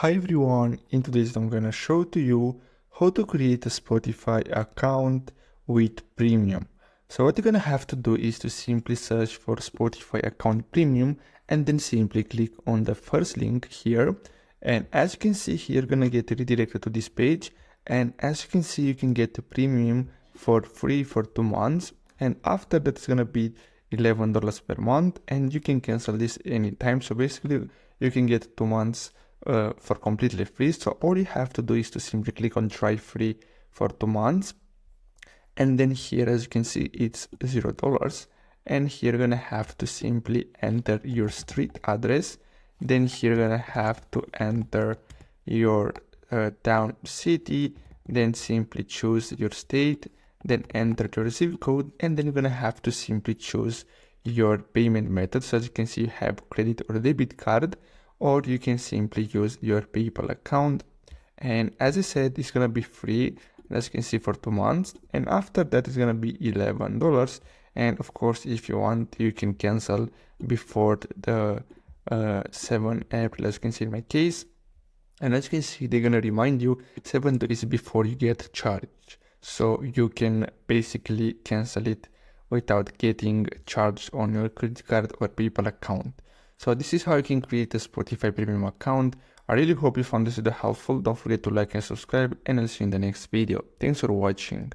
Hi everyone, in today's video I'm gonna show to you how to create a Spotify account with premium. So what you're gonna have to do is to simply search for Spotify account premium and then simply click on the first link here. And as you can see here, you're gonna get redirected to this page. And as you can see, you can get the premium for free for 2 months. And after that, it's gonna be $11 per month and you can cancel this anytime. So basically you can get 2 months for completely free. So all you have to do is to simply click on try free for 2 months. And then here, as you can see, it's $0. And here you're gonna have to simply enter your street address. Then here you're gonna have to enter your town, city, then simply choose your state, then enter your zip code, and then you're gonna have to simply choose your payment method. So as you can see, you have credit or debit card, or you can simply use your PayPal account. And as I said, it's gonna be free, as you can see, for 2 months, and after that it's gonna be $11. And of course, if you want, you can cancel before the 7 April, as you can see in my case. And as you can see, they're gonna remind you 7 days before you get charged, so you can basically cancel it without getting charged on your credit card or PayPal account. So this is how you can create a Spotify premium account. I really hope you found this video helpful. Don't forget to like and subscribe, and I'll see you in the next video. Thanks for watching.